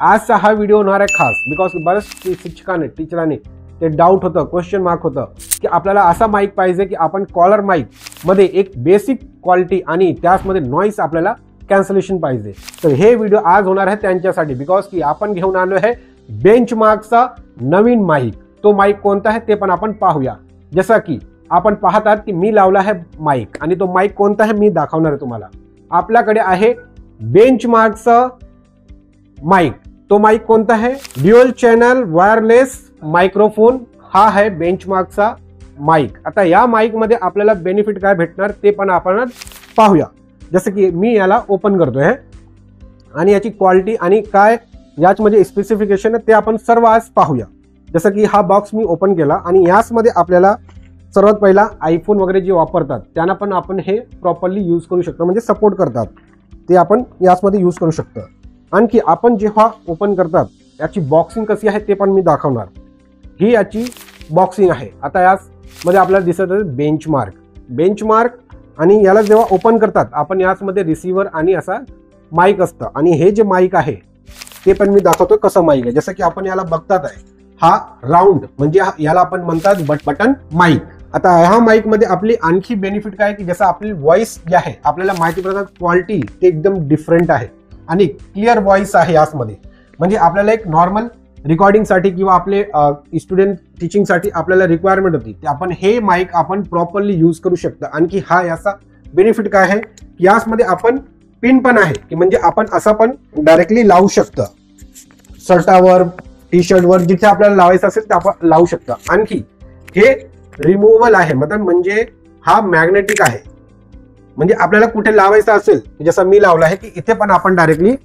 आजचा हा व्हिडिओ होणार आहे खास, बिकॉज बरेच शिक्षकाने टीचरांनी ते डाऊट होतं, क्वेश्चन मार्क होतं की आपल्याला असा माईक पाहिजे की आपण कॉलर माईक मध्ये एक बेसिक क्वालिटी आणि त्यामध्ये नॉईस आपल्याला कॅन्सलेशन पाहिजे. तर हे व्हिडिओ आज होणार आहे त्यांच्यासाठी, बिकॉज की आपण घेऊन आलो आहे बेंचमार्कचा नवीन माईक. तो माईक कोणता आहे ते पण आपण पाहूया. जसं की आपण पाहतात की मी लावला आहे माईक आणि तो माईक कोणता आहे मी दाखवणार आहे तुम्हाला. आपल्याकडे आहे बेंचमार्कचा माईक. तो माईक कोणता आहे? ड्युअल चॅनल वायरलेस मायक्रोफोन हा आहे बेंचमार्कचा माईक. आता या माईक मध्ये आपल्याला बेनिफिट काय भेटणार ते पण आपण पाहूया. जसं की मी याला ओपन करतोय आणि याची क्वालिटी आणि काय याचमध्ये स्पेसिफिकेशन ते आपण सर्व आज पाहूया. जसं की हा बॉक्स मी ओपन केला आणि याचमध्ये आपल्याला सर्वात पहिला आयफोन वगैरे जे वापरतात त्यांना पण आपण हे प्रॉपरली यूज करू शकतो, म्हणजे सपोर्ट करतात ते आपण याचमध्ये यूज करू शकतो. आणखी आपण जेव्हा ओपन करतात याची बॉक्सिंग कशी आहे ते पण मी दाखवणार. ही याची बॉक्सिंग आहे. आता याचमध्ये आपल्याला दिसत आहे बेंचमार्क आणि याला जेव्हा ओपन करतात आपण याचमध्ये रिसिव्हर आणि असा माईक असतं आणि हे जे माईक आहे ते पण मी दाखवतो कसं माईक आहे. जसं की आपण याला बघतात आहे हा राऊंड, म्हणजे याला आपण म्हणतात बटन माईक. आता ह्या माईक मध्ये आपली आणखी बेनिफिट काय की जसं आपली व्हॉइस जे आहे आपल्याला माहिती पडतात क्वालिटी ते एकदम डिफरंट आहे आणि क्लिअर व्हॉइस आहे याचमध्ये. म्हणजे आपल्याला एक नॉर्मल रेकॉर्डिंगसाठी किंवा आपले स्टुडंट टीचिंगसाठी आपल्याला रिक्वायरमेंट होती ते आपण हे माईक आपण प्रॉपरली यूज करू शकतो. आणखी हा याचा बेनिफिट काय आहे की याचमध्ये आपण पिन पण आहे की म्हणजे आपण असा पण डायरेक्टली लावू शकतो. शर्टावर टी शर्टवर जिथे आपल्याला लावायचं असेल ते आपण लावू शकतो. आणखी हे रिमूव्हल आहे, म्हणजे हा मॅग्नेटिक आहे. म्हणजे आपल्याला कुठे लावायचं असेल जसं मी लावलं आहे की इथे पण आपण डायरेक्टली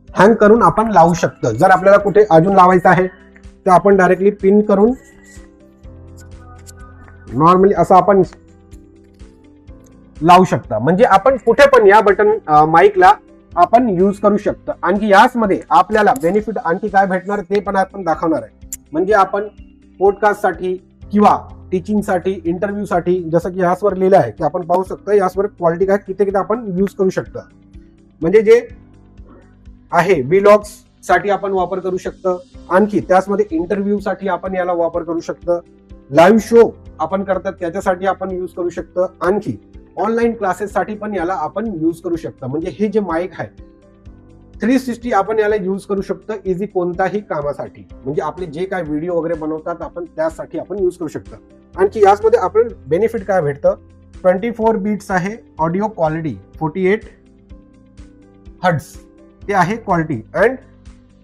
हँग करून आपण लावू शकतो. जर आपल्याला कुठे अजून लावायचं आहे तर आपण डायरेक्टली पिन करून नॉर्मली असं आपण लावू शकता. म्हणजे आपण कुठे पण या बटन माईकला आपण यूज करू शकतो. आणखी याचमध्ये आपल्याला बेनिफिट आणखी काय भेटणार ते पण आपण दाखवणार आहे. म्हणजे आपण पॉडकास्टसाठी किंवा टीचिंगसाठी इंटरव्ह्यूसाठी जसं की याचवर लिहिलं आहे की आपण पाहू शकतो याचवर क्वालिटी काय किती आपण यूज करू शकतो. म्हणजे जे आहे व्लॉग्स साठी आपण वापर करू शकतो. आणखी त्याचमध्ये इंटरव्ह्यू साठी आपण याला वापर करू शकतो. लाईव्ह शो आपण करतात त्याच्यासाठी आपण यूज करू शकतो. आणखी ऑनलाईन क्लासेस साठी पण याला आपण यूज करू शकतो. म्हणजे हे जे माईक आहे 360 आपण याला यूज करू शकतो इझी कोणताही कामासाठी. म्हणजे आपले जे काय व्हिडिओ वगैरे बनवतात आपण त्यासाठी आपण यूज करू शकतो. आणखी याचमध्ये आपण बेनिफिट काय भेटतं 24 बीट्स आहे ऑडिओ क्वालिटी 48 हर्ट्झ ते आहे quality. And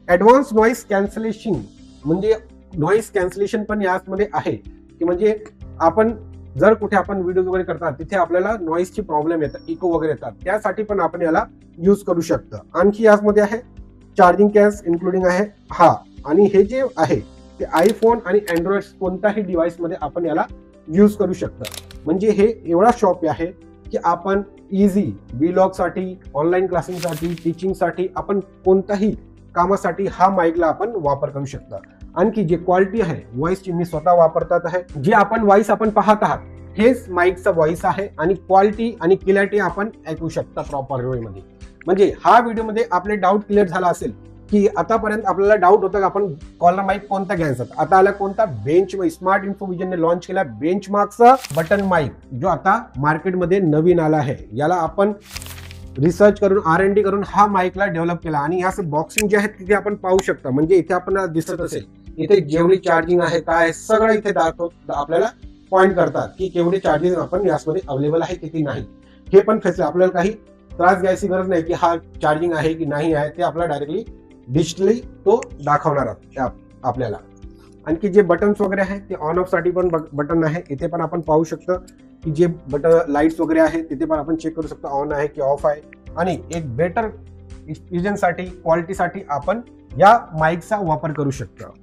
advance noise cancellation, म्हणजे नॉईस कॅन्सलेशन पण याचमध्ये आहे की म्हणजे आपण जर कुठे आपण व्हिडिओ वगैरे करतात तिथे आपल्याला नॉईसची प्रॉब्लेम येतात, इको वगैरे येतात, त्यासाठी पण आपण याला यूज करू शकतो. आणखी याचमध्ये आहे चार्जिंग केस इन्क्लुडिंग आहे हा. आणि हे जे आहे ते आयफोन आणि अँड्रॉइड कोणत्याही डिव्हाइस मध्ये आपण याला यूज करू शकतो. म्हणजे हे एवढा शॉप आहे की आपण इझी व्लॉगसाठी, ऑनलाईन क्लासिंगसाठी, टीचिंगसाठी आपण कोणत्याही कामासाठी हा माईकला आपण वापर करू शकतो. आणखी जे क्वालिटी आहे व्हॉइसची मी स्वतः वापरतात आहे. जे आपण व्हॉइस आपण पाहत आहात हेच माईकचा व्हॉइस आहे आणि क्वालिटी आणि क्लॅरिटी आपण ऐकू शकता प्रॉपर वेमध्ये. म्हणजे हा व्हिडिओमध्ये आपले डाऊट क्लिअर झाला असेल की आतापर्यंत आपल्याला डाऊट होता की आपण कॉलर माईक कोणता घ्यायचा. आता आला कोणता स्मार्ट इन्फोविजनने लॉन्च केला बेंचमार्कचा बटन माईक, जो आता मार्केटमध्ये नवीन आला आहे. याला आपण रिसर्च करून R&D करून हा माईकला डेव्हलप केला आणि याचं बॉक्सिंग जे आहे तिथे आपण पाहू शकता. म्हणजे इथे आपण दिसत असेल इथे जेवढी चार्जिंग आहे काय सगळं इथे दाखवत आपल्याला पॉइंट करतात की केवढी चार्जिंग आपण याचमध्ये अवेलेबल आहे किती नाही. हे पण फॅसिलिटी आपल्याला काही त्रास घ्यायची गरज नाही की हा चार्जिंग आहे की नाही आहे, ते आपल्याला डायरेक्टली डिजिटली तो दाखवणार आपल्याला. आणखी जे बटन्स वगैरे आहे ते ऑन ऑफ साठी पण बटन आहे. इथे पण आपण पाहू शकतो की जे बटन लाईट्स वगैरे आहे तिथे पण आपण चेक करू शकतो ऑन आहे की ऑफ आहे. आणि एक बेटर एक्सपिरियन्ससाठी क्वालिटीसाठी आपण या माईकचा वापर करू शकतो.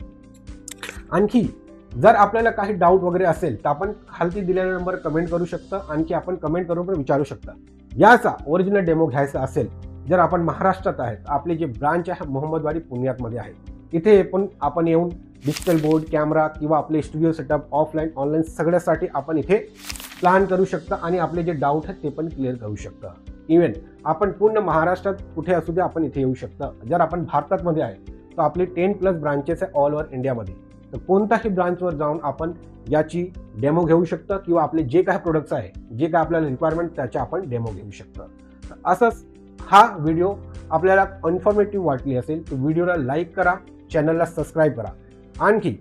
आणखी जर आपल्याला काही डाऊट वगैरे असेल तर आपण खालती दिलेला नंबर कमेंट करू शकता. आणखी आपण कमेंट करून पण विचारू शकता. याचा ओरिजिनल डेमो घ्यायचा असेल जर आपण महाराष्ट्रात आहेत, आपले जे ब्रांच आहे मोहम्मदवाडी पुण्यामध्ये आहे, इथे पण आपण येऊन डिजिटल बोर्ड, कॅमेरा किंवा आपले स्टुडिओ सेटअप ऑफलाईन ऑनलाईन सगळ्यासाठी आपण इथे प्लॅन करू शकता आणि आपले जे डाऊट आहेत ते पण क्लिअर करू शकता. इव्हन आपण पूर्ण महाराष्ट्रात कुठे असू दे आपण इथे येऊ शकता. जर आपण भारतात मध्ये आहे तर आपली 10+ ब्रांचेस आहे ऑल ओव्हर इंडियामध्ये. तर कोणत्याही ब्रांचवर जाऊन आपण याची डेमो घेऊ शकता किंवा आपले जे काही प्रोडक्ट्स आहे, जे काय आपल्याला रिक्वायरमेंट त्याचे आपण डेमो घेऊ शकता. असंच हा व्हिडिओ आपल्याला इन्फॉर्मेटिव्ह वाटली असेल तर व्हिडिओला लाईक करा, चॅनलला सबस्क्राईब करा. आणखी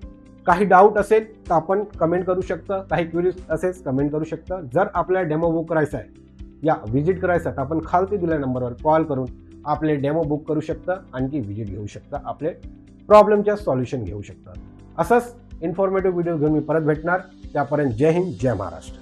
काही डाऊट असेल तर आपण कमेंट करू शकता, काही क्वेरीज असेल कमेंट करू शकता. जर आपल्याला डेमो बुक करायचा आहे या व्हिजिट करायचं तर आपण खालती दिलेल्या नंबरवर कॉल करून आपले डेमो बुक करू शकता, आणखी व्हिजिट घेऊ शकता, आपले प्रॉब्लेमच्या सॉल्युशन घेऊ शकता. असंच इन्फॉर्मेटिव्ह व्हिडिओ घेऊन मी परत भेटणार. त्यापर्यंत जय हिंद, जय महाराष्ट्र.